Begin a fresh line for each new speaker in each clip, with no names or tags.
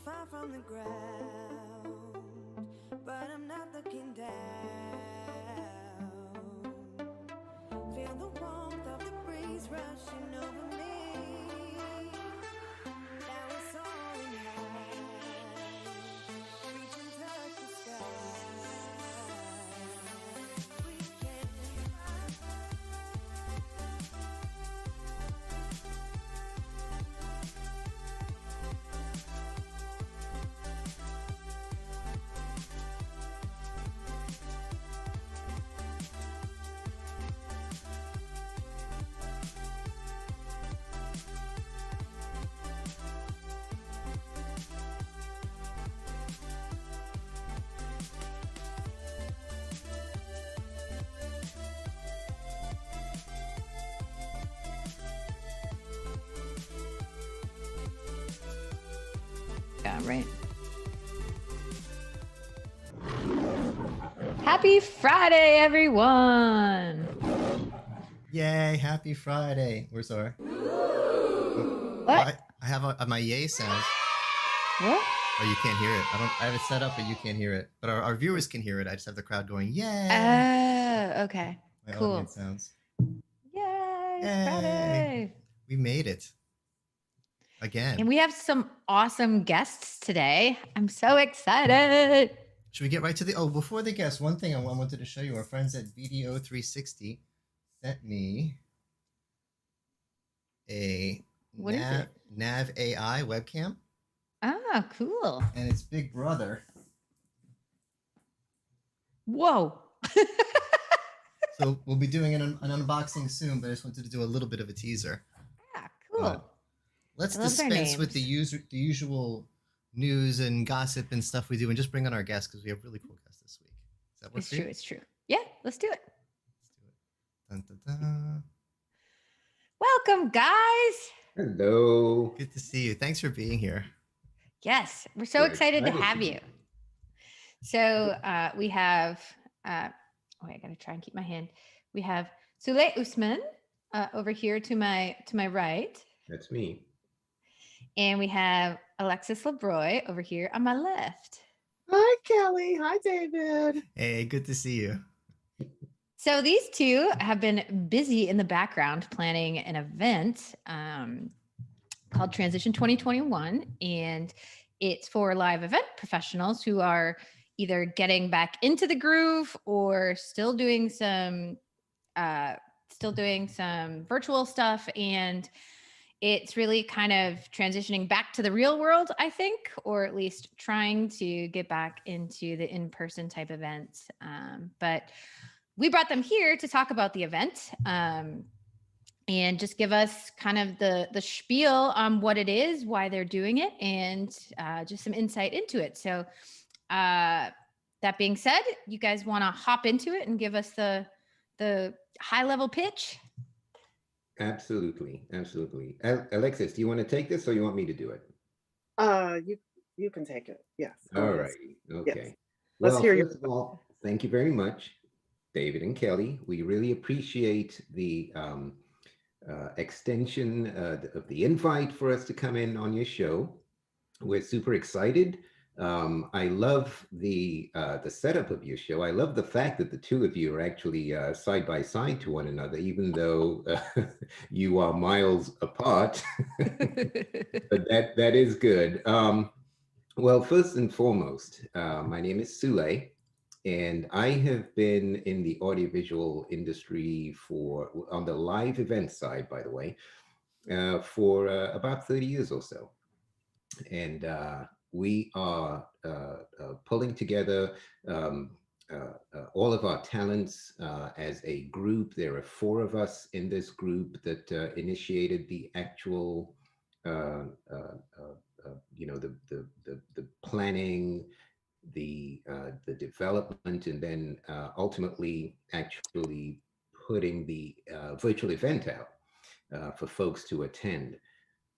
far from the ground, but I'm not looking down. Feel the warmth of the breeze rushing over me. Now it's soaring high, reach and touch the sky. We can
Yeah, right. Happy Friday, everyone.
Yay, happy Friday. Where's our...
What?
I have my yay sounds.
What?
Oh, you can't hear it. I have it set up, but you can't hear it. But our viewers can hear it. I just have the crowd going, yay.
Oh, okay.
My
Cool.
audience sounds.
Yay, it's
Yay.
Friday.
We made it. Again.
And we have some awesome guests today. I'm so excited.
Should we get right to the... Oh, before the guests, one thing I wanted to show you. Our friends at VDO 360 sent me a
What is it?
Nav AI webcam.
Ah, cool.
And it's Big Brother.
Whoa.
So we'll be doing an unboxing soon, but I just wanted to do a little bit of a teaser.
Yeah, cool.
Let's
I love their
dispense with
names.
the usual news and gossip and stuff we do, and just bring on our guests because we have really cool guests this week. Is that
It's true. It's true. Yeah, let's do it.
Dun, dun, dun.
Welcome, guys.
Hello.
Good to see you. Thanks for being here.
Yes, we're so
We're
excited to
excited
have
to be
you.
here.
So we have, I got to try and keep my hand. We have Sule Usman over here to my right.
That's me.
And we have Alexis Lebroy over here on my left.
Hi, Kelly. Hi, David.
Hey, good to see you.
So these two have been busy in the background planning an event called Transition 2021. And it's for live event professionals who are either getting back into the groove or still doing some virtual stuff. And it's really kind of transitioning back to the real world, I think, or at least trying to get back into the in-person type events. But we brought them here to talk about the event and just give us kind of the spiel on what it is, why they're doing it, and just some insight into it. So that being said, you guys want to hop into it and give us the high-level pitch?
Absolutely. Absolutely. Alexis, do you want to take this or you want me to do it?
You can take it. Yes.
All
please.
right. Okay.
Yes. Let's
Well,
hear you.
first of all, thank you very much, David and Kelly. We really appreciate the extension of the invite for us to come in on your show. We're super excited. I love the setup of your show. I love the fact that the two of you are actually side by side to one another, even though you are miles apart. But that is good. Well, first and foremost, my name is Sule, and I have been in the audiovisual industry on the live event side, by the way, for about 30 years or so. And we are pulling together all of our talents as a group. There are 4 of us in this group that initiated the actual, the planning, the development, and then ultimately actually putting the virtual event out for folks to attend.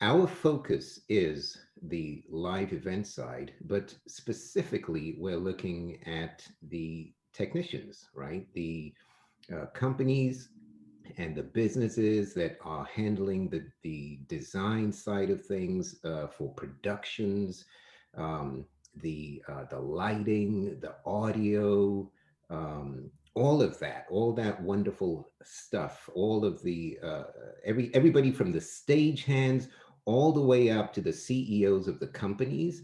Our focus is the live event side, but specifically, we're looking at the technicians, right? The companies and the businesses that are handling the design side of things for productions, the lighting, the audio, all that wonderful stuff, all of the everybody from the stagehands all the way up to the CEOs of the companies.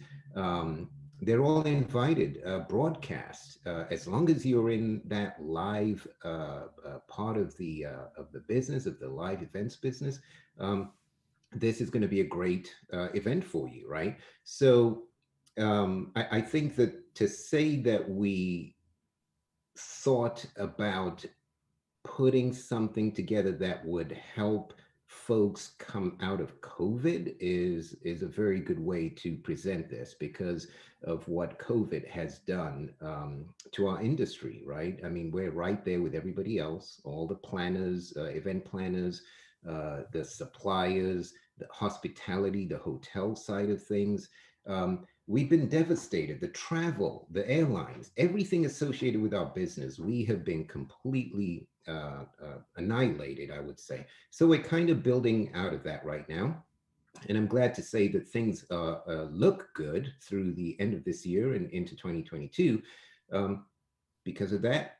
They're all invited broadcast as long as you're in that live part of the business, of the live events business. This is going to be a great event for you, right? So I think that to say that we thought about putting something together that would help folks come out of COVID is a very good way to present this because of what COVID has done to our industry, right? I mean, we're right there with everybody else, all the planners, event planners, the suppliers, the hospitality, the hotel side of things. We've been devastated. The travel, the airlines, everything associated with our business, we have been completely annihilated, I would say. So we're kind of building out of that right now. And I'm glad to say that things look good through the end of this year and into 2022. Because of that,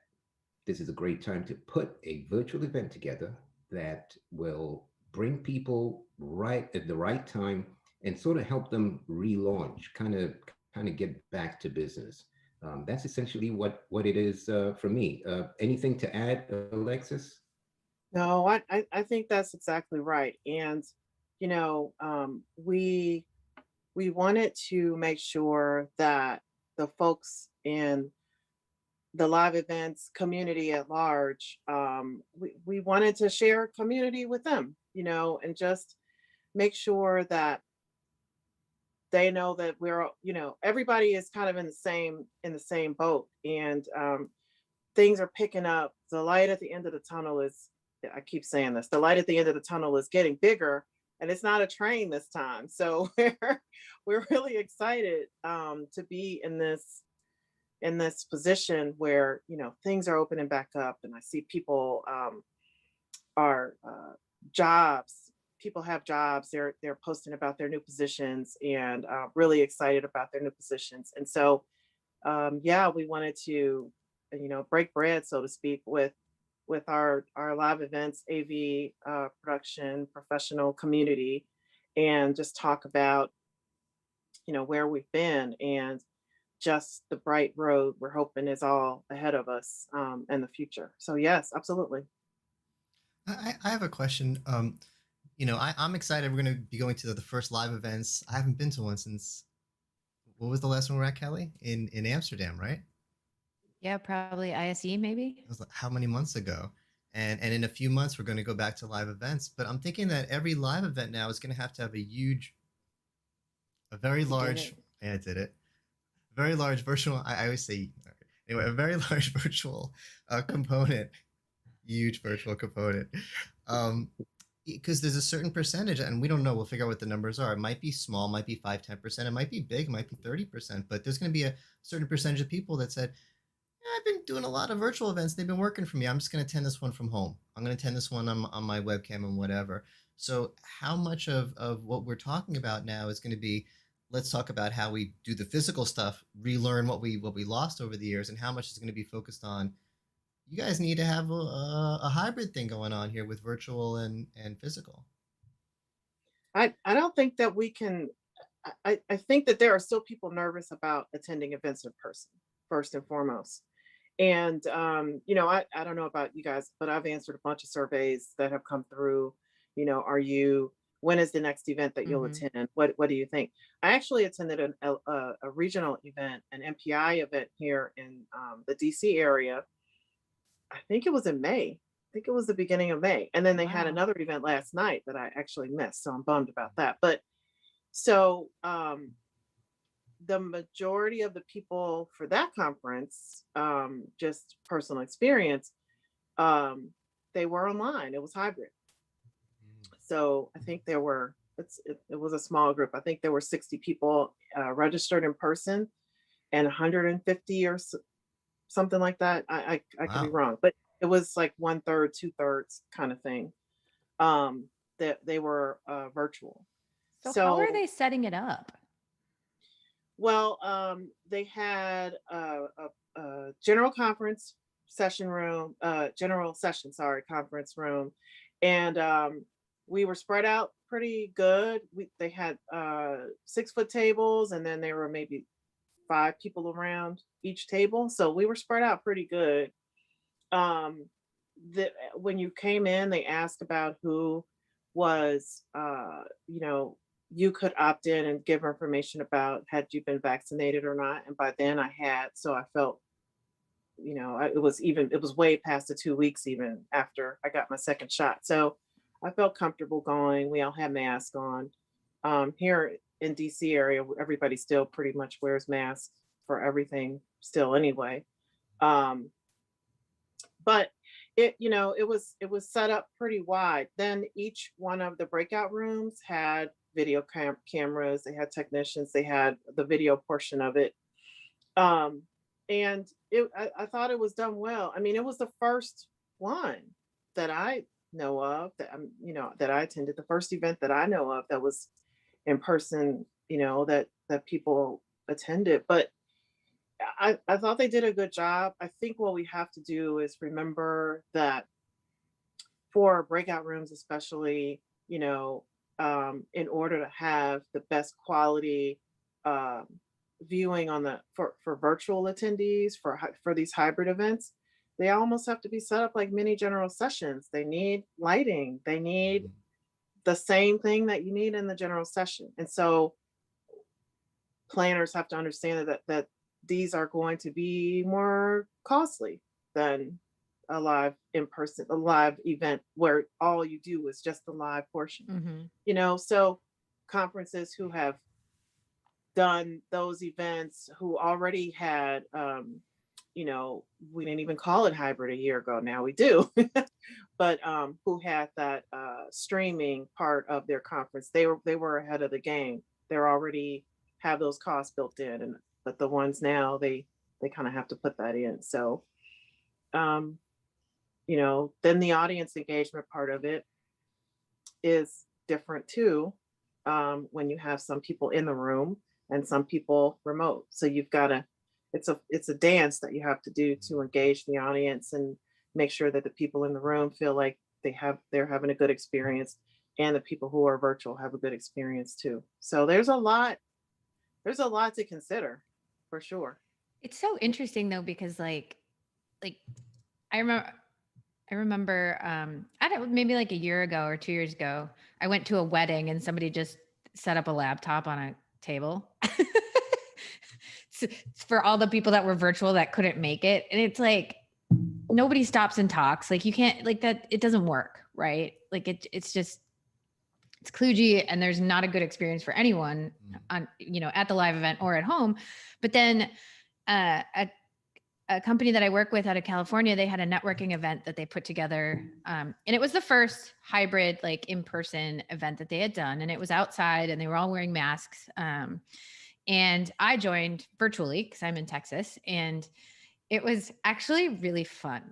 this is a great time to put a virtual event together that will bring people right at the right time and sort of help them relaunch, kind of get back to business. That's essentially what it is for me. Anything to add, Alexis?
No, I think that's exactly right. And, you know, we wanted to make sure that the folks in the live events community at large, we wanted to share community with them, and just make sure that they know that we're, everybody is kind of in the same boat, and things are picking up. The light at the end of the tunnel is, I keep saying this, the light at the end of the tunnel is getting bigger, and it's not a train this time. So we're really excited to be in this position where things are opening back up, and I see people are jobs. People have jobs. They're posting about their new positions, and really excited about their new positions. And so, yeah, we wanted to, break bread, so to speak, with our live events, AV production professional community, and just talk about where we've been, and just the bright road we're hoping is all ahead of us in the future. So yes, absolutely.
I have a question. I'm excited. We're going to be going to the first live events. I haven't been to one since, what was the last one we were at, Kelly? In Amsterdam, right?
Yeah, probably ISE maybe.
It was like, how many months ago? And in a few months, we're going to go back to live events. But I'm thinking that every live event now is going to have a very
You did
large,
it.
yeah, I did it, very large virtual, I always say, anyway, a very large virtual component, huge virtual component. Because there's a certain percentage, and we don't know, we'll figure out what the numbers are. It might be small, might be 5-10%, it might be big, it might be 30%, but there's going to be a certain percentage of people that said, yeah, I've been doing a lot of virtual events, they've been working for me, I'm just going to attend this one from home, I'm going to attend this one on my webcam and whatever. So how much of what we're talking about now is going to be, let's talk about how we do the physical stuff, relearn what we lost over the years, and how much is going to be focused on, you guys need to have a hybrid thing going on here with virtual and physical.
I don't think that we can. I think that there are still people nervous about attending events in person, first and foremost. And I don't know about you guys, but I've answered a bunch of surveys that have come through. When is the next event that you'll
Mhm.
attend? What do you think? I actually attended a regional event, an MPI event here in the DC area. I think it was in May. I think it was the beginning of May. And then they had
Wow.
another event last night that I actually missed. So I'm bummed about that. But so the majority of the people for that conference, just personal experience, um, they were online. It was hybrid. So I think it was a small group. I think there were 60 people registered in person, and 150 or something like that. I could be
Wow.
wrong, but it was like one third, two thirds kind of thing. That they were virtual.
So how are
So
they setting it up?
Well, they had a general conference session room, general session, sorry, conference room, and we were spread out pretty good. They had 6 foot tables, and then there were maybe 5 people around each table, so we were spread out pretty good. Um, when you came in, they asked about who was, you could opt in and give information about had you been vaccinated or not. And by then I had, so I felt, it was way past the 2 weeks even after I got my second shot. So I felt comfortable going. We all had masks on. Here in DC area, everybody still pretty much wears masks for everything still anyway. Um, but it was set up pretty wide. Then each one of the breakout rooms had video cameras, they had technicians, they had the video portion of it. um and I thought it was done well. I mean, it was the first one that I know of that that I attended, the first event that I know of that was in person, that people attended. But I thought they did a good job. I think what we have to do is remember that for breakout rooms, especially, in order to have the best quality um, viewing on the for virtual attendees for these hybrid events, they almost have to be set up like mini general sessions. They need lighting. They need
Mhm.
the same thing that you need in the general session. And so planners have to understand that these are going to be more costly than a live event where all you do is just the live portion.
Hmm.
So conferences who have done those events, who already had we didn't even call it hybrid a year ago, now we do. But who had that streaming part of their conference, they were ahead of the game. They're already have those costs built in. And but the ones now, they kind of have to put that in. So um then the audience engagement part of it is different too, when you have some people in the room and some people remote. So you've got to, it's a dance that you have to do to engage the audience and make sure that the people in the room feel like they're having a good experience, and the people who are virtual have a good experience too. So there's a lot to consider, for sure.
It's so interesting though, because like I remember I don't maybe like a year ago or 2 years ago, I went to a wedding and somebody just set up a laptop on a table. For all the people that were virtual that couldn't make it. And it's like nobody stops and talks. Like you can't like that, it doesn't work, right? Like it's just it's kludgy, and there's not a good experience for anyone on at the live event or at home. But then a company that I work with out of California, they had a networking event that they put together. And it was the first hybrid, like in-person event that they had done. And it was outside and they were all wearing masks. And I joined virtually because I'm in Texas. And it was actually really fun.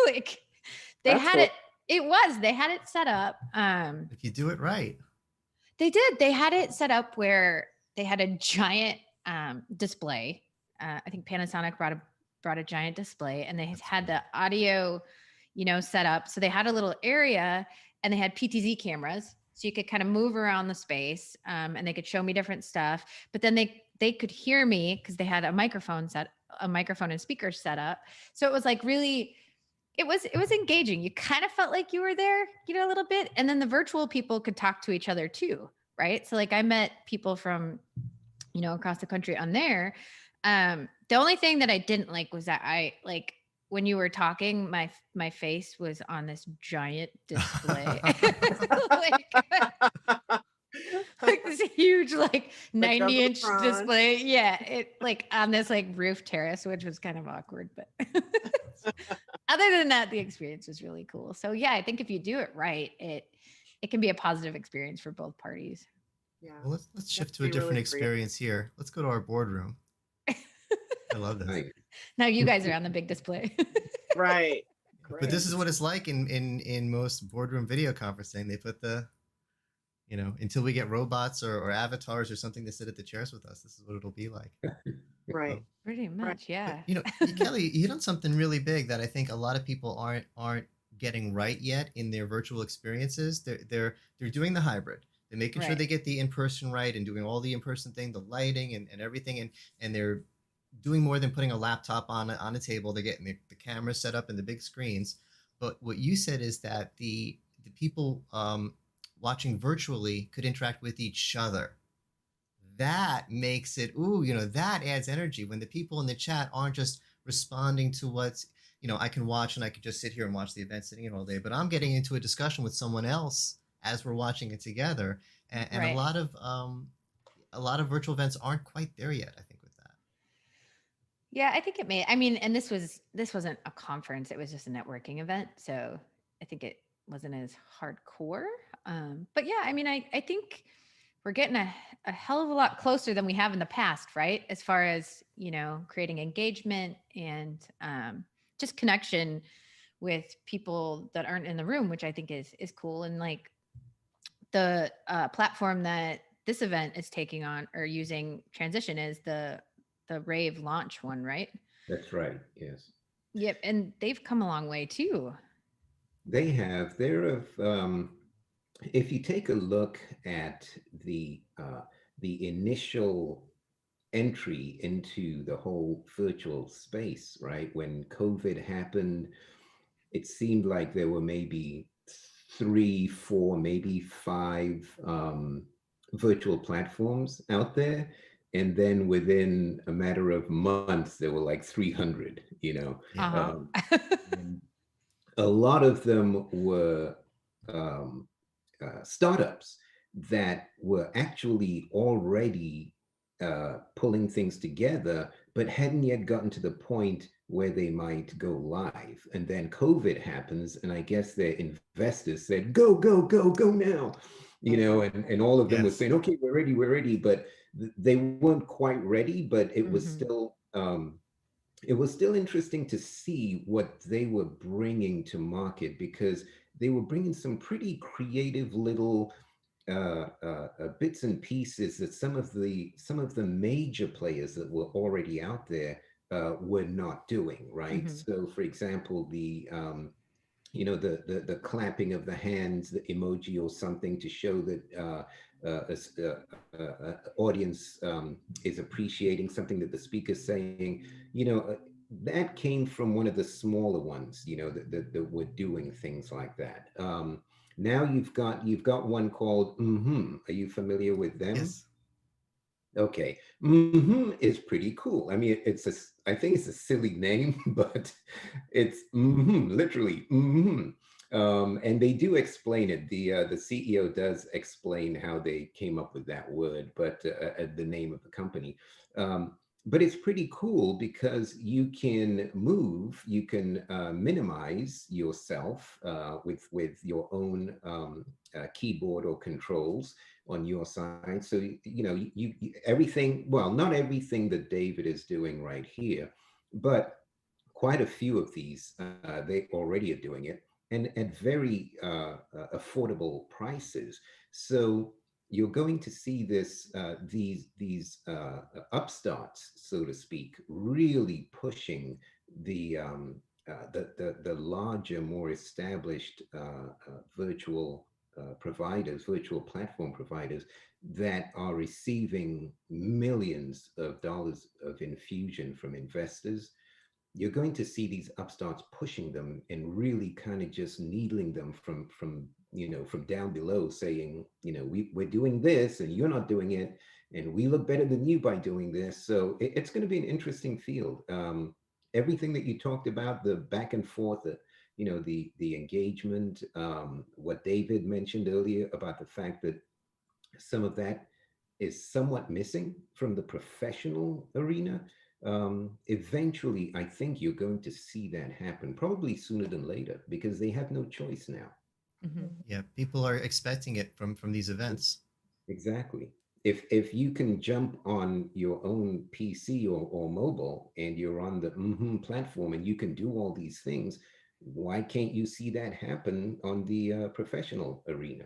Like they
That's
had
cool.
they had it set up.
If you do it right.
They did. They had it set up where they had a giant display. I think Panasonic brought a giant display, and they had the audio, set up. So they had a little area, and they had PTZ cameras, so you could kind of move around the space, and they could show me different stuff. But then they could hear me because they had a microphone and speakers set up. So it was like really. It was engaging. You kind of felt like you were there, a little bit. And then the virtual people could talk to each other too, right? So like I met people from, across the country on there. The only thing that I didn't like was that I like when you were talking, my face was on this giant display. Like this huge, like 90-inch
Jumbotron.
display. Yeah. It like on this like roof terrace, which was kind of awkward, but other than that, the experience was really cool. So yeah, I think if you do it right, it can be a positive experience for both parties.
Yeah.
Well, let's shift
Have
to a
be
different
really creative.
experience here. Let's go to our boardroom. I love this.
Nice.
Now you guys are on the big display.
Right.
But this is
Great.
what it's like in most boardroom video conferencing. They put the until we get robots or avatars or something to sit at the chairs with us, this is what it'll be like.
Right.
Um,
Pretty
Right.
much,
but
yeah.
Kelly, you hit on something really big that I think a lot of people aren't getting right yet in their virtual experiences. They're doing the hybrid. They're making sure
Right.
they get the in person right and doing all the in person thing, the lighting and everything, and they're doing more than putting a laptop on a table. They're getting the cameras set up and the big screens. But what you said is that the people watching virtually could interact with each other. That makes it, ooh, that adds energy when the people in the chat aren't just responding to what's, I can watch and I could just sit here and watch the event sitting in all day, but I'm getting into a discussion with someone else as we're watching it together. And
Right.
a lot of virtual events aren't quite there yet, I think, with that.
Yeah, I think it may. I mean, and this wasn't a conference; it was just a networking event, so I think it wasn't as hardcore. But yeah, I mean, I think we're getting a hell of a lot closer than we have in the past, right? As far as creating engagement and just connection with people that aren't in the room, which I think is cool. And like the platform that this event is taking on or using transition is the rave launch one, right?
That's right. Yes.
Yep, and they've come a long way too.
They have. If you take a look at the initial entry into the whole virtual space, right? When COVID happened, it seemed like there were maybe three, four, maybe five virtual platforms out there. And then within a matter of months, there were like 300,
Yeah.
Uh
Um,
huh.
and a lot of them were um, startups that were actually already pulling things together, but hadn't yet gotten to the point where they might go live. And then COVID happens, and I guess their investors said, go, go, go, go now. And all of them were
Yes.
saying, okay, we're ready, but they weren't quite ready, but
Hmm.
it was still interesting to see what they were bringing to market because they were bringing some pretty creative little bits and pieces that some of the major players that were already out there were not doing, right?
Hmm.
So, for example, the clapping of the hands, the emoji or something to show that audience is appreciating something that the speaker's saying. That came from one of the smaller ones, that were doing things like that. Now you've got one called Are you familiar with them?
Yes.
Okay. Is pretty cool. I mean, I think it's a silly name, but it's literally. And they do explain it. The CEO does explain how they came up with that word, but the name of the company. But it's pretty cool because you can move, you can minimize yourself with your own keyboard or controls on your side. So everything. Well, not everything that David is doing right here, but quite a few of these they already are doing it, and at very affordable prices. So you're going to see these upstarts, so to speak, really pushing the larger, more established virtual platform providers that are receiving millions of dollars of infusion from investors. You're going to see these upstarts pushing them and really kind of just needling them from down below, saying, we're doing this and you're not doing it, and we look better than you by doing this. So it's going to be an interesting field. Everything that you talked about, the back and forth, the engagement, what David mentioned earlier about the fact that some of that is somewhat missing from the professional arena. Eventually, I think you're going to see that happen, probably sooner than later, because they have no choice now.
Hmm.
Yeah. People are expecting it from these events.
Exactly. If you can jump on your own PC or mobile and you're on the platform and you can do all these things, why can't you see that happen on the professional arena?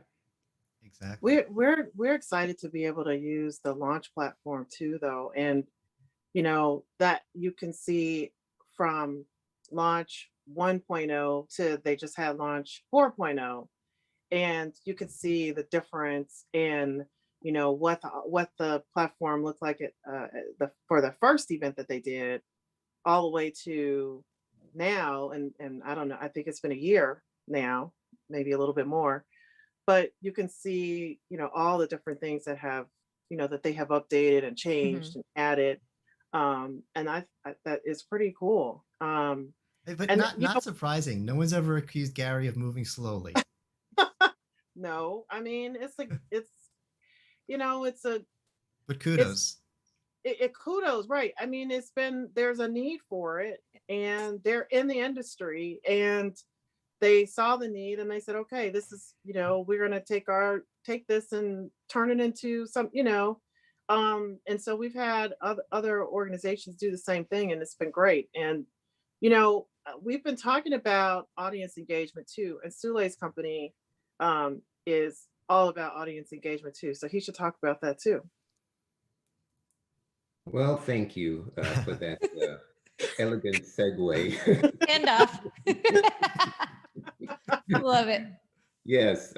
Exactly.
we're excited to be able to use the launch platform too, though, and that you can see from launch 1.0 to they just had launch 4.0, and you could see the difference in what the platform looked like the for the first event that they did, all the way to now. And I don't know, I think it's been a year now, maybe a little bit more, but you can see all the different things that they have updated and
Hmm.
changed and added. And that is pretty cool.
But
And
not surprising. No one's ever accused Gary of moving slowly.
no, I mean, it's a
But
it's
kudos.
it kudos, right? I mean, there's a need for it, and they're in the industry, and they saw the need, and they said, okay, this is, we're going to take this and turn it into and so we've had other organizations do the same thing, and it's been great. And we've been talking about audience engagement too, and Sule's company is all about audience engagement too, so he should talk about that too.
Well, thank you for that elegant segue.
And off. Love it.
Yes,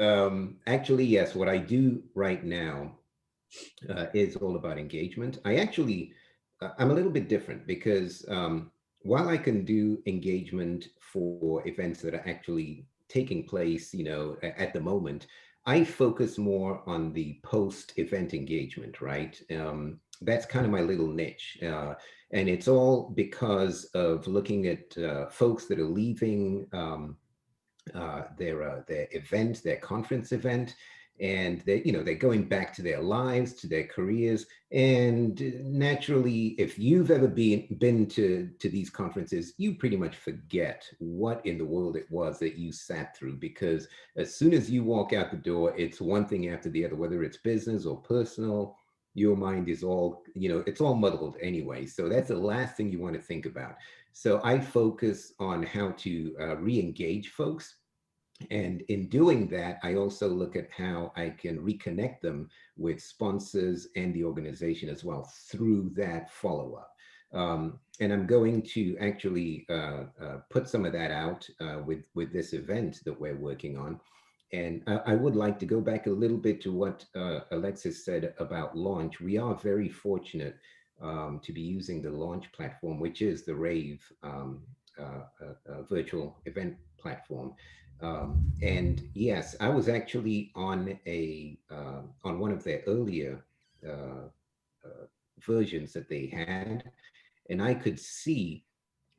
actually, yes. What I do right now is all about engagement. I'm a little bit different because while I can do engagement for events that are actually taking place, at the moment, I focus more on the post-event engagement, right? That's kind of my little niche. And it's all because of looking at folks that are leaving their event, their conference event, and they're going back to their lives, to their careers. And naturally, if you've ever been to these conferences, you pretty much forget what in the world it was that you sat through, because as soon as you walk out the door, it's one thing after the other, whether it's business or personal. Your mind is all, it's all muddled anyway. So that's the last thing you want to think about. So I focus on how to re-engage folks. And in doing that, I also look at how I can reconnect them with sponsors and the organization as well through that follow-up. And I'm going to actually put some of that out with this event that we're working on. And I would like to go back a little bit to what Alexis said about launch. We are very fortunate to be using the launch platform, which is the Rave virtual event platform. And yes, I was actually on one of their earlier uh, versions that they had, and I could see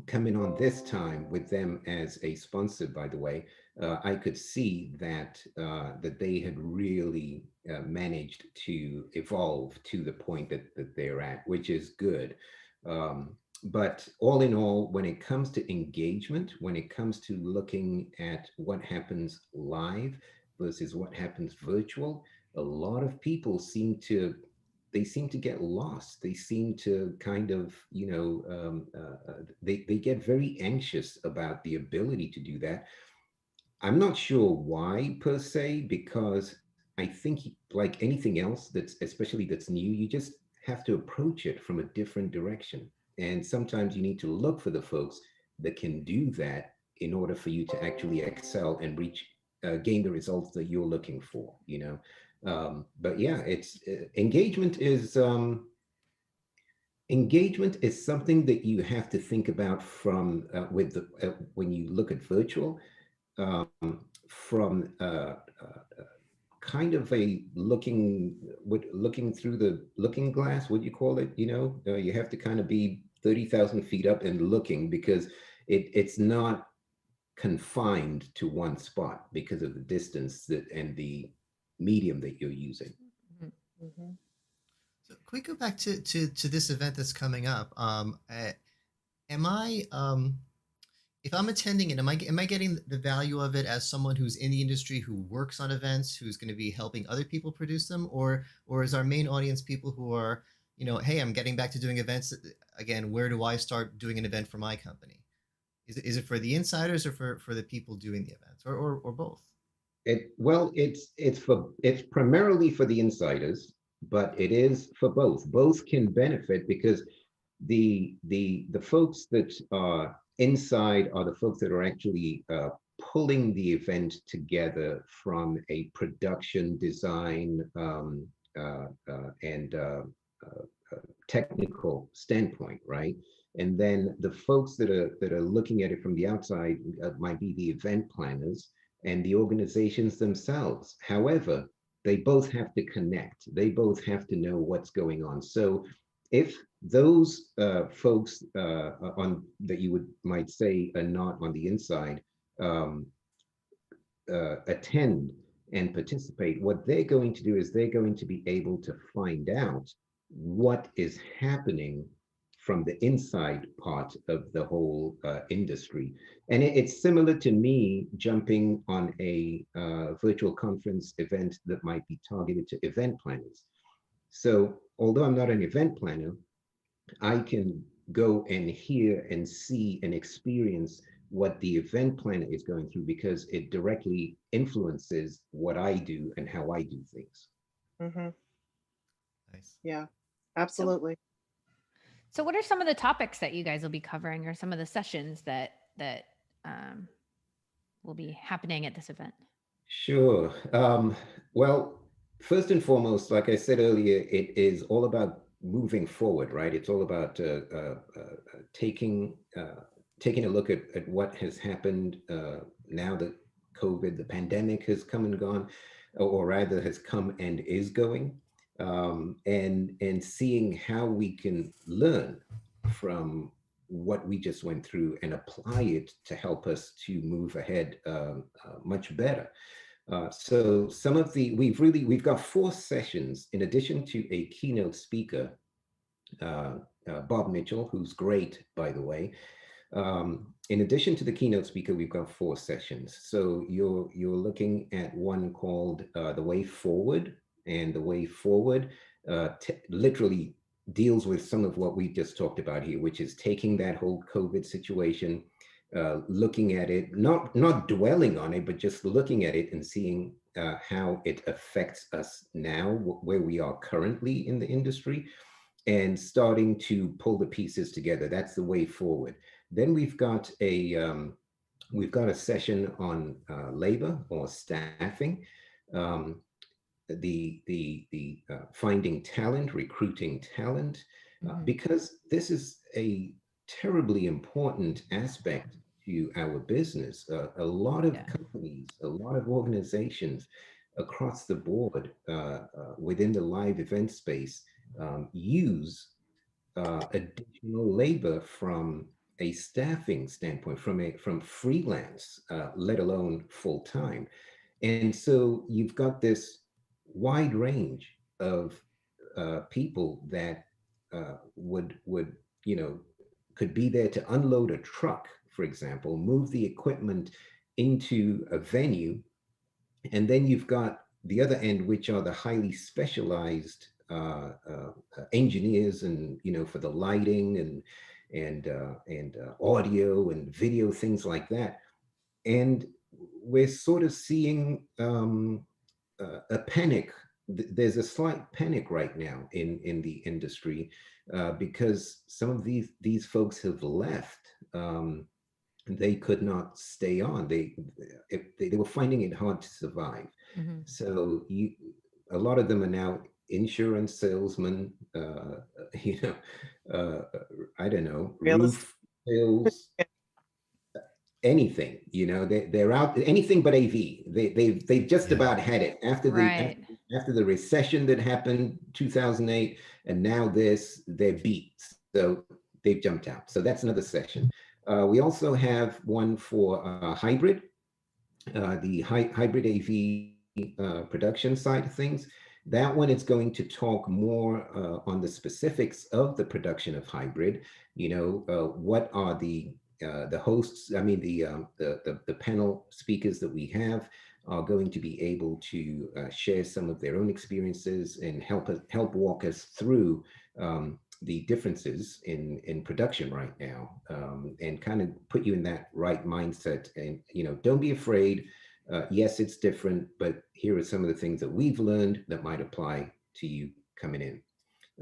coming on this time with them as a sponsor, by the way, I could see that they had really managed to evolve to the point that they're at, which is good. Um, but all in all, when it comes to engagement, when it comes to looking at what happens live versus what happens virtual, a lot of people seem to get lost. They seem to kind of, they get very anxious about the ability to do that. I'm not sure why per se, because I think like anything else especially that's new, you just have to approach it from a different direction. And sometimes you need to look for the folks that can do that in order for you to actually excel and gain the results that you're looking for. But yeah, it's engagement is something that you have to think about from when you look at virtual, from kind of a looking through the looking glass, what you call it, you have to kind of be 30,000 feet up and looking, because it's not confined to one spot because of the distance and the medium that you're using.
Mhm.
Mhm.
So can we go back to this event that's coming up? Am I if I'm attending it, am I getting the value of it as someone who's in the industry, who works on events, who's going to be helping other people produce them, or is our main audience people who are, hey, I'm getting back to doing events again. Where do I start doing an event for my company? Is it for the insiders or for the people doing the events, or both?
It's primarily for the insiders, but it is for both. Both can benefit because the folks that are inside are the folks that are actually pulling the event together from a production design and technical standpoint, right? And then the folks that are looking at it from the outside might be the event planners and the organizations themselves. However, they both have to connect. They both have to know what's going on. So if those folks on that you would might say are not on the inside um, attend and participate, what they're going to do is they're going to be able to find out what is happening from the inside part of the whole industry. And it's similar to me jumping on a virtual conference event that might be targeted to event planners. So although I'm not an event planner, I can go and hear and see and experience what the event planner is going through because it directly influences what I do and how I do things.
Hmm.
Nice.
Yeah,
So,
absolutely.
so what are some of the topics that you guys will be covering, or some of the sessions that um, will be happening at this event?
Sure. Well, first and foremost, like I said earlier, it is all about moving forward, right? It's all about taking a look at what has happened now that COVID, the pandemic has come and gone, or rather has come and is going, and seeing how we can learn from what we just went through and apply it to help us to move ahead much better. So some of the we've got 4 sessions in addition to a keynote speaker, uh, Bob Mitchell, who's great, by the way. In addition to the keynote speaker, we've got 4 sessions. So you're looking at one called The Way Forward, and The Way Forward literally deals with some of what we just talked about here, which is taking that whole COVID situation, looking at it, not dwelling on it, but just looking at it and seeing how it affects us now, where we are currently in the industry, and starting to pull the pieces together. That's the way forward. Then we've got a session on labor or staffing, um, the finding talent, recruiting talent,
Mhm.
because this is a terribly important aspect to our business. A lot of
Yeah.
companies, a lot of organizations across the board within the live event space use additional labor from a staffing standpoint, from freelance, let alone full time. And so you've got this wide range of people that would could be there to unload a truck, for example, move the equipment into a venue, and then you've got the other end, which are the highly specialized engineers, and for the lighting and audio and video, things like that. And we're sort of seeing a panic. There's a slight panic right now in the industry because some of these folks have left. They could not stay on. They were finding it hard to survive.
Mhm.
So a lot of them are now insurance salesmen. You know, I don't know,
Real estate.
roof sales, anything. They're out anything but AV. They've just
Yeah.
about had it
Right.
after the recession that happened 2008, and now they're beat. So they've jumped out. So that's another session. We also have one for hybrid, the hybrid AV production side of things. That one is going to talk more on the specifics of the production of hybrid. What are the hosts? I mean, the panel speakers that we have are going to be able to share some of their own experiences and help walk us through the differences in production right now, and kind of put you in that right mindset. And don't be afraid. Yes, it's different, but here are some of the things that we've learned that might apply to you coming in.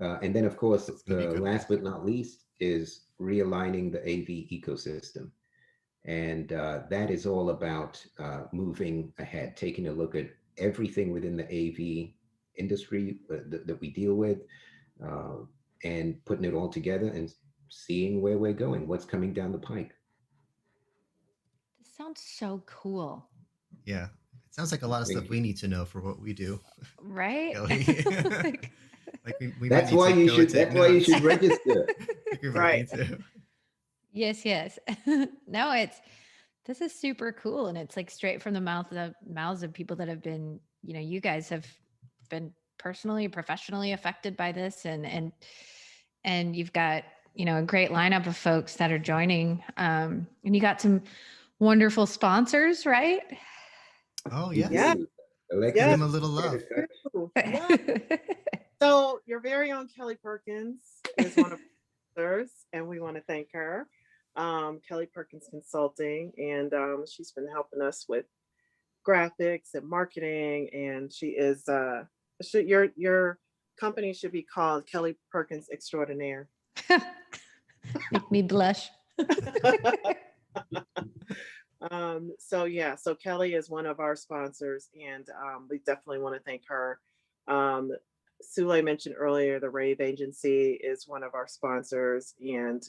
And then, of course,
It's gonna be a good
last
one.
but not least is realigning the AV ecosystem. And that is all about moving ahead, taking a look at everything within the AV industry that we deal with, uh, and putting it all together and seeing where we're going, what's coming down the pike.
This sounds so cool,
Yeah. It sounds like a lot of stuff
Thank
we
you.
need to know for what we do,
right?
Kelly.
Like-
Like we might
That's
need
why
to
you
go and
should.
take
That's why you
notes.
should register.
I think we might
Right.
need to.
yes, yes. No, this is super cool, and it's like straight from the mouths of people that have been, you guys have been personally, professionally affected by this, and you've got a great lineup of folks that are joining, and you got some wonderful sponsors, right?
Oh
We
yes.
Yeah.
do.
Give
Alexis,
them a little love.
True. Yeah. So your very own Kelly Perkins is one of our sponsors, and we want to thank her. Kelly Perkins Consulting, and she's been helping us with graphics and marketing, and she is your company should be called Kelly Perkins Extraordinaire.
Make me blush.
So yeah, so Kelly is one of our sponsors, and we definitely want to thank her. Um, Sule mentioned earlier the Rave Agency is one of our sponsors, and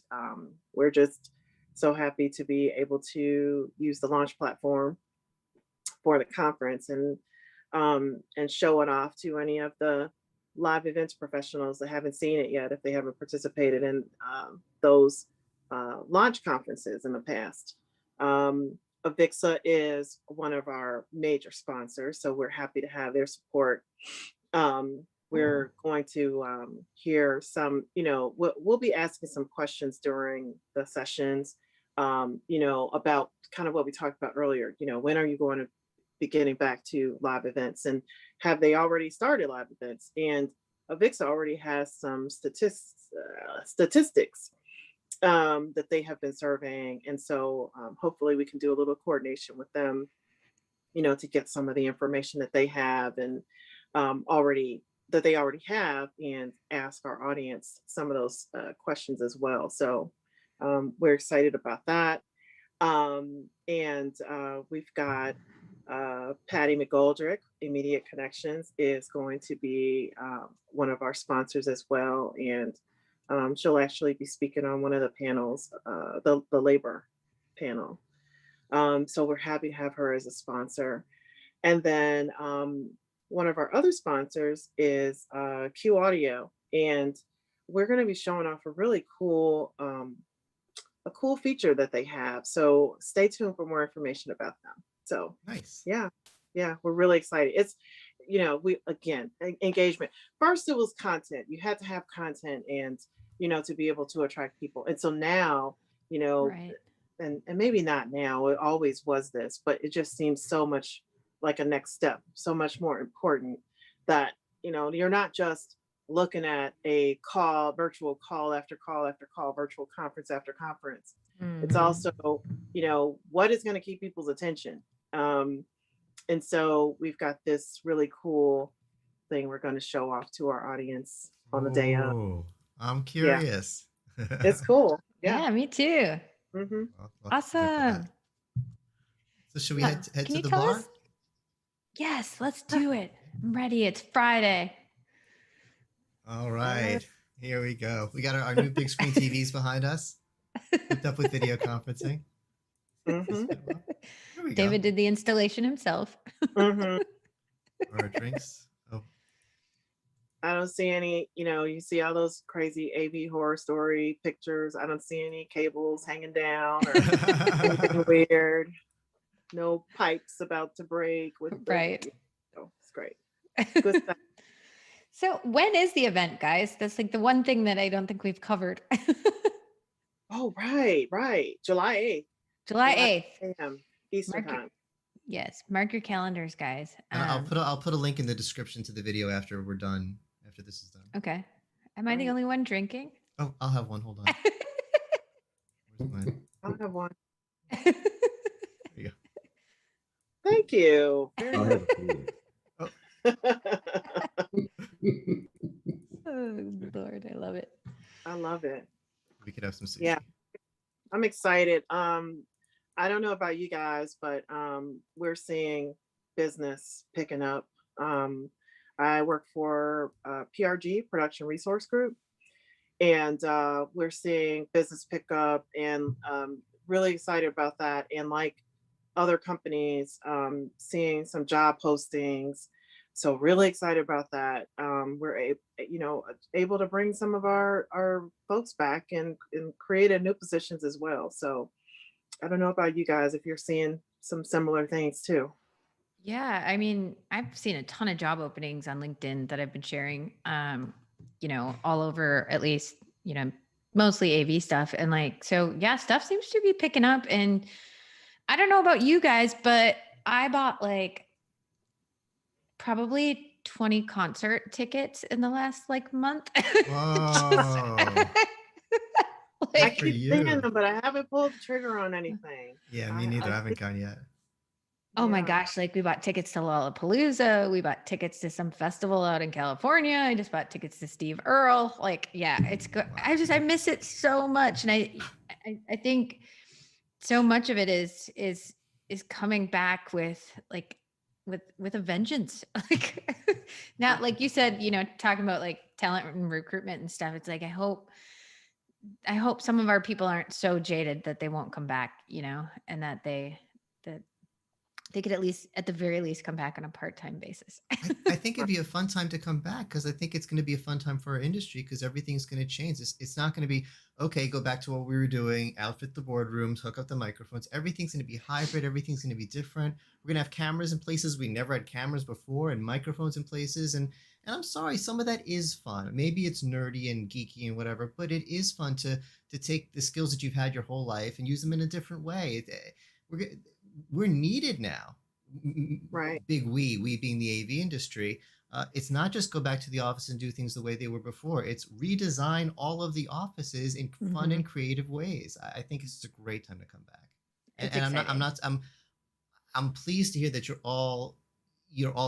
we're just so happy to be able to use the launch platform for the conference, and show it off to any of the live events professionals that haven't seen it yet if they haven't participated in those launch conferences in the past. Avixa is one of our major sponsors, so we're happy to have their support. We're going to hear some, we'll be asking some questions during the sessions, about kind of what we talked about earlier. When are you going to be getting back to live events, and have they already started live events? And Avixa already has some statistics that they have been surveying, and so hopefully we can do a little coordination with them, to get some of the information that they have, and already that they already have, and ask our audience some of those questions as well. So we're excited about that. And we've got Patty McGoldrick, Immediate Connections, is going to be one of our sponsors as well. And she'll actually be speaking on one of the panels, the labor panel. So we're happy to have her as a sponsor. And then one of our other sponsors is Q Audio. And we're going to be showing off a really cool, a cool feature that they have. So stay tuned for more information about them. So
Nice.
yeah, we're really excited. It's, we again, engagement. First, it was content. You had to have content, and to be able to attract people. And so now,
Right.
and maybe not now, it always was this, but it just seems so much like a next step, so much more important that, you're not just looking at a call, virtual call after call after call, virtual conference after conference. It's
Mhm.
also, what is going to keep people's attention? And so we've got this really cool thing we're going to show off to our audience on the day of.
Oh, I'm
Yeah,
curious.
it's cool.
Yeah,
Yeah.
me too.
Hmm.
I'll have to look for that.
Awesome.
So should we
Yeah.
head
Can
to
you
the
tell
bar?
us? Yes, let's do it. I'm ready. It's Friday.
All right. Here we go. We got our new big screen TVs behind us, hooked up with video conferencing.
Hmm.
Here we
David
go.
did the installation himself.
Hmm.
Our drinks. Oh,
I don't see any, you see all those crazy AV horror story pictures. I don't see any cables hanging down or anything weird. No pipes about to break with the,
Right.
oh, it's great. Good stuff.
So when is the event, guys? That's like the one thing that I don't think we've covered.
Oh, right. July 8th.
July
July
8th.
a.m. Eastern
Mark your,
time.
yes, mark your calendars, guys.
and I'll put a link in the description to the video after we're done. After this is done.
Okay. Am I the
Right.
only one drinking?
Oh, I'll have one. Hold on. Where's mine?
I'll have one.
There you go.
Thank you.
I'll have it
Oh Lord, I love it.
I love it.
We could have some sushi.
Yeah. I'm excited. I don't know about you guys, but we're seeing business picking up. I work for PRG, Production Resource Group, and we're seeing business pick up, and really excited about that. And like other companies, seeing some job postings. So really excited about that. Able to bring some of our folks back and created new positions as well. So I don't know about you guys if you're seeing some similar things too.
Yeah, I mean, I've seen a ton of job openings on LinkedIn that I've been sharing, all over, at least, mostly AV stuff. And like, so yeah, stuff seems to be picking up. And I don't know about you guys, but I bought like probably 20 concert tickets in the last like month.
Whoa.
I
Like,
for
keep
you.
seeing them, but I haven't pulled the trigger on anything.
Yeah, me neither. I haven't gone yet.
oh my
Yeah.
gosh, like we bought tickets to Lollapalooza. We bought tickets to some festival out in California. I just bought tickets to Steve Earle. Like, yeah, it's good.
Wow.
I miss it so much. And I think so much of it is coming back with like, with a vengeance. Like, not like you said, talking about like talent and recruitment and stuff. It's like, I hope some of our people aren't so jaded that they won't come back, and that they could at the very least come back on a part-time basis.
I think it'd be a fun time to come back because I think it's going to be a fun time for our industry because everything's going to change. It's not going to be, okay, go back to what we were doing, outfit the boardrooms, hook up the microphones. Everything's going to be hybrid. Everything's going to be different. We're going to have cameras in places we never had cameras before and microphones in places. And I'm sorry, some of that is fun. Maybe it's nerdy and geeky and whatever, but it is fun to take the skills that you've had your whole life and use them in a different way. We're needed now.
Right.
Big we being the AV industry. It's not just go back to the office and do things the way they were before. It's redesign all of the offices in fun and creative ways. I think it's a great time to come back. And I'm pleased to hear that you're all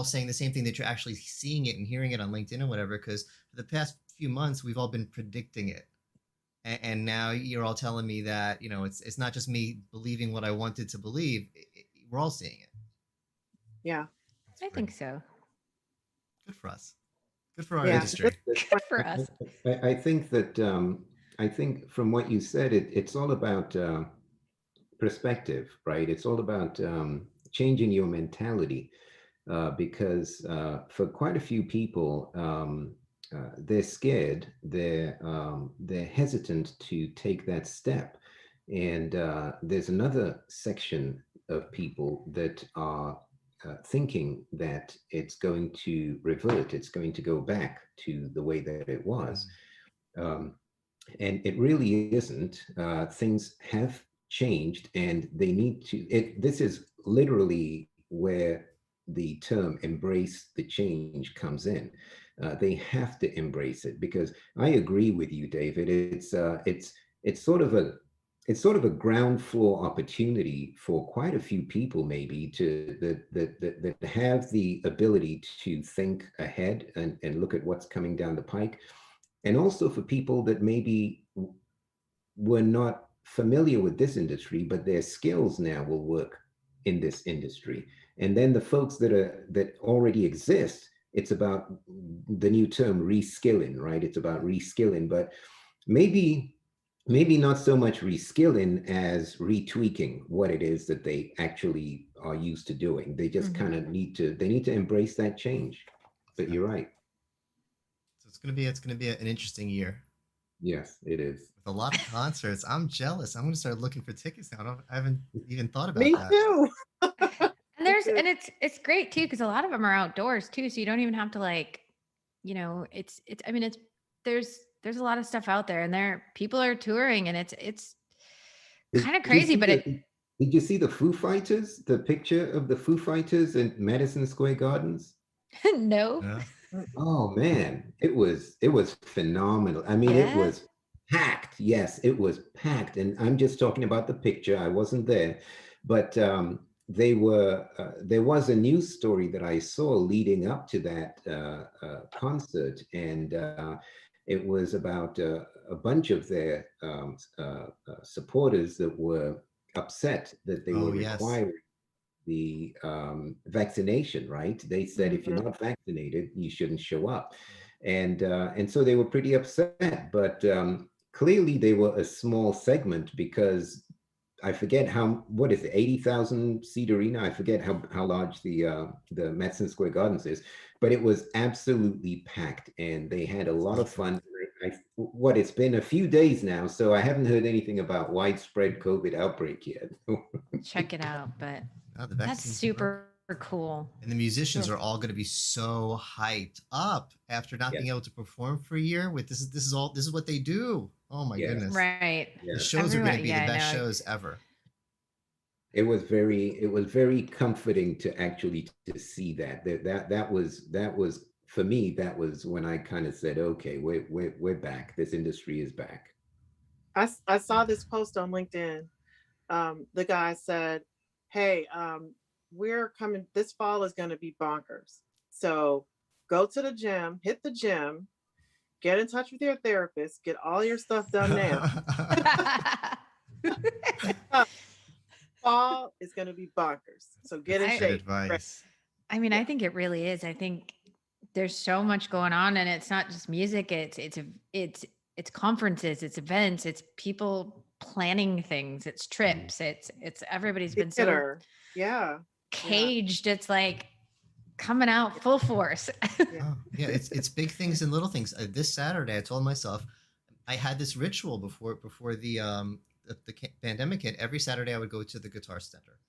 saying the same thing, that you're actually seeing it and hearing it on LinkedIn and whatever, because for the past few months we've all been predicting it. And now you're all telling me that, it's not just me believing what I wanted to believe. We're all seeing it.
Yeah.
That's
I
great.
think so.
Good for us. Good for our
Yeah.
industry.
Good for us.
I think that I think from what you said, it's all about perspective, right? It's all about changing your mentality because for quite a few people, they're scared, they're hesitant to take that step, and there's another section of people that are thinking that it's going to revert, it's going to go back to the way that it was. And it really isn't. Things have changed and they need to, this is literally where the term embrace the change comes in. They have to embrace it because I agree with you, David. It's sort of a ground floor opportunity for quite a few people, maybe that have the ability to think ahead and look at what's coming down the pike. And also for people that maybe were not familiar with this industry, but their skills now will work in this industry. And then the folks that already exist, it's about the new term reskilling, right? It's about reskilling, but maybe not so much reskilling as retweaking what it is that they actually are used to doing. They just kind of need to embrace that change. But you're right.
So it's gonna be an interesting year.
Yes, it is.
With a lot of concerts. I'm jealous. I'm gonna start looking for tickets now. I haven't even thought about
Me
that.
too.
And it's great too, because a lot of them are outdoors too. So you don't even have to like, there's a lot of stuff out there, and people are touring, and it's kind of crazy, but
did you see the Foo Fighters, the picture of the Foo Fighters in Madison Square Gardens?
no.
Yeah.
Oh man, it was phenomenal. I mean, it was packed. Yes, it was packed. And I'm just talking about the picture. I wasn't there, but there was a news story that I saw leading up to that concert, and it was about a bunch of their supporters that were upset that they were
Oh yes.
requiring the vaccination, right? They said if you're
Mhm.
not vaccinated, you shouldn't show up, and so they were pretty upset. But clearly, they were a small segment because I forget what is it, 80,000 seat arena? I forget how large the Madison Square Gardens is, but it was absolutely packed, and they had a
That's
lot of
awesome.
fun. It's been a few days now, so I haven't heard anything about widespread COVID outbreak yet.
Check it out, but
Oh, the
that's
vaccines have worked.
super cool.
And the musicians
Yeah.
are all going to be so hyped up after not
Yes,
being able to perform for a year. With this is what they do. Oh my
yes,
goodness.
Right.
The
yes.
shows are going to
Everyone,
be the
yeah,
best
no.
shows ever.
It was very comforting to actually to see that was for me. That was when I kind of said, okay, we're back. This industry is back.
I saw this post on LinkedIn. The guy said, "Hey, we're coming. This fall is going to be bonkers. So go to the gym, hit the gym, get in touch with your therapist, get all your stuff done now. Uh, Fall is going to be bonkers. So get in
That's good
I
shape." Right.
advice.
I mean,
Yeah.
I think it really is. I think there's so much going on, and it's not just music. It's conferences, it's events, it's people planning things, it's
Mhm.
trips, it's everybody's been so
Theater. Yeah. Yeah.
caged. It's like coming out full force.
Yeah.
Oh, yeah, it's big things and little things. This Saturday, I told myself I had this ritual before the pandemic hit. Every Saturday, I would go to the Guitar Center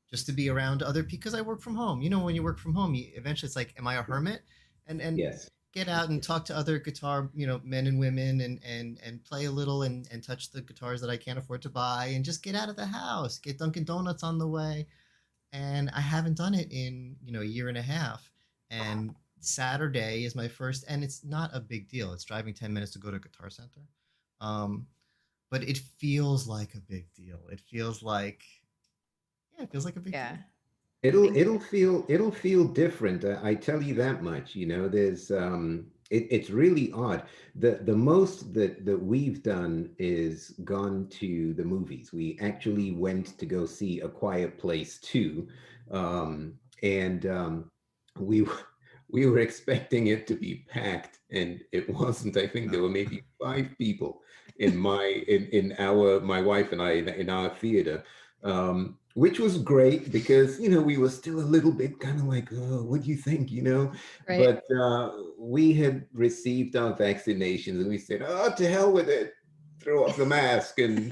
just to be around other people because I work from home. You know, when you work from home, eventually it's like, am I a hermit? And
Yes.
get out and talk to other guitar, men and women, and play a little and touch the guitars that I can't afford to buy, and just get out of the house, get Dunkin' Donuts on the way. And I haven't done it in a year and a half. And Saturday is my first, and it's not a big deal. It's driving 10 minutes to go to Guitar Center, um, but it feels like a big deal. It feels like it feels like a big
Yeah.
deal.
It'll feel different. I tell you that much. There's it's really odd. The most that we've done is gone to the movies. We actually went to go see A Quiet Place 2, and we we were expecting it to be packed, and it wasn't. I think there were maybe 5 people in my wife and I in our theater, which was great because we were still a little bit kind of like, oh, what do you think,
Right.
but we had received our vaccinations, and we said, oh, to hell with it, throw off the mask and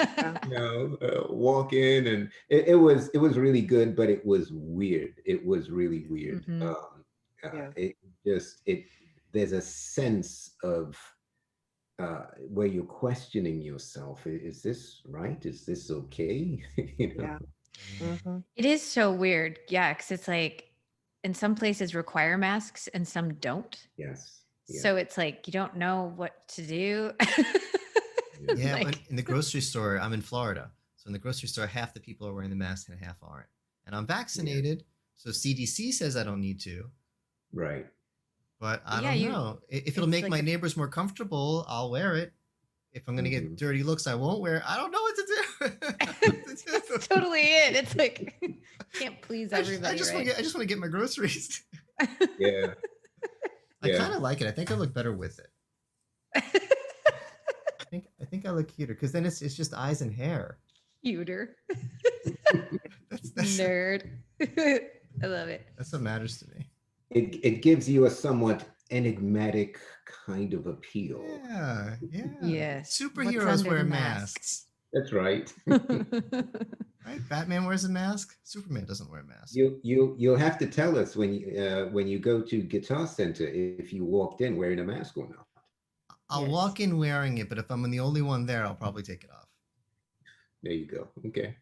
Yeah.
walk in, and it was really good, but it was weird. It was really weird.
Hmm.
Yeah.
It just it There's a sense of where you're questioning yourself. Is this right? Is this okay?
Yeah.
Yeah.
Hmm.
It is so weird. Yeah, because it's like in some places require masks and some don't.
Yes. Yeah.
So it's like you don't know what to do.
Yeah,
Like,
in the grocery store, I'm in Florida. So in the grocery store, half the people are wearing the mask and half aren't. And I'm
Yeah.
vaccinated, so CDC says I don't need to,
Right.
but I
yeah,
don't know. If it'll
it's
make
like
my neighbors more comfortable, I'll wear it. If I'm gonna
Mhm.
get dirty looks, I won't wear it. I don't know what to do.
that's totally it. It's like can't please everybody, right?
I just want to get my groceries.
Yeah.
I
Yeah.
kind of like it. I think I look better with it. I think I look cuter because then it's just eyes and hair.
Cuter.
That's
Nerd. I love it.
that's what matters to me.
It gives you a somewhat enigmatic kind of appeal.
Yeah, yeah.
Yes. What's
Superheroes
under
wear
the mask?
masks,
That's right.
right? Batman wears a mask. Superman doesn't wear a mask.
You'll have to tell us when you go to Guitar Center if you walked in wearing a mask or not.
I'll
Yes.
walk in wearing it, but if I'm the only one there, I'll probably take it off.
There you go. Okay.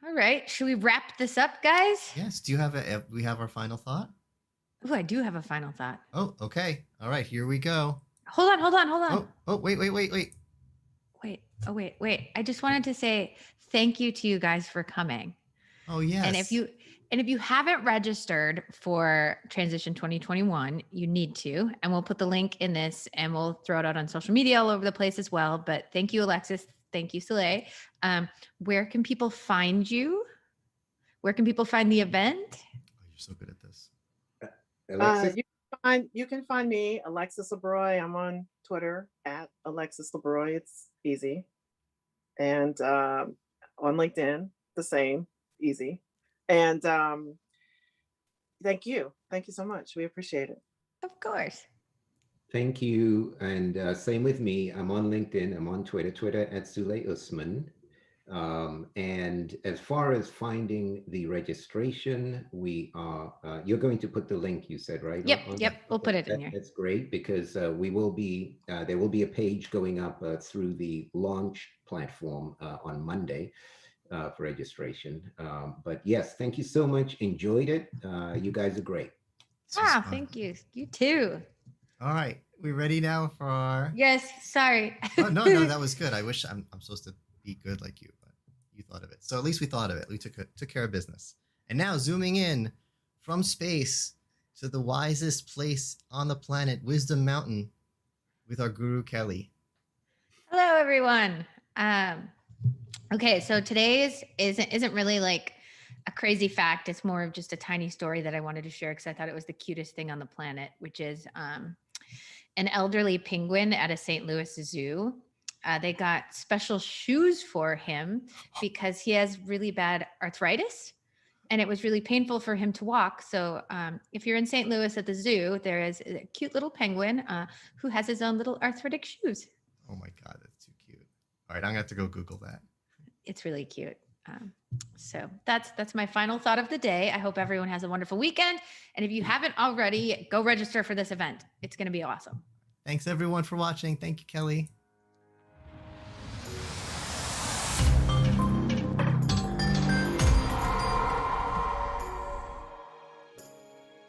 All right. Should we wrap this up, guys?
Yes. We have our final thought?
Oh, I do have a final thought.
Oh, okay. All right. Here we go.
Hold on.
Oh, wait.
Wait. Oh, wait. I just wanted to say thank you to you guys for coming.
Oh yes.
And if you haven't registered for Transition 2021, you need to. And we'll put the link in this and we'll throw it out on social media all over the place as well. But thank you, Alexis. Thank you, Soleil. Where can people find you? Where can people find the event?
Oh, you're so good at this.
Alexis?
You can find me, Alexis LeBroy. I'm on Twitter at Alexis LeBroy. It's easy. And on LinkedIn, the same, easy. And thank you. Thank you so much. We appreciate it.
Of course.
Thank you. And same with me. I'm on LinkedIn. I'm on Twitter at Sule Usman. And as far as finding the registration, we are, you're going to put the link, you said, right?
Yep. We'll put it in here.
That's great because we will be, there will be a page going up through the launch platform on Monday for registration. But yes, thank you so much. Enjoyed it. You guys are great.
Thank you. You too.
All right, we ready now for our?
Yes. Sorry.
Oh, no, that was good. I wish I'm supposed to be good like you, but you thought of it. So at least we thought of it. We took care of business. And now zooming in from space to the wisest place on the planet, Wisdom Mountain, with our guru Kelly.
Hello, everyone. Okay, so today's isn't really like a crazy fact. It's more of just a tiny story that I wanted to share because I thought it was the cutest thing on the planet, which is an elderly penguin at a St. Louis zoo. They got special shoes for him because he has really bad arthritis and it was really painful for him to walk. So if you're in St. Louis at the zoo, there is a cute little penguin who has his own little arthritic shoes.
Oh my God, that's too cute. All right, I'm gonna have to go Google that.
It's really cute. So that's my final thought of the day. I hope everyone has a wonderful weekend. And if you haven't already, go register for this event. It's going to be awesome.
Thanks everyone for watching. Thank you, Kelly.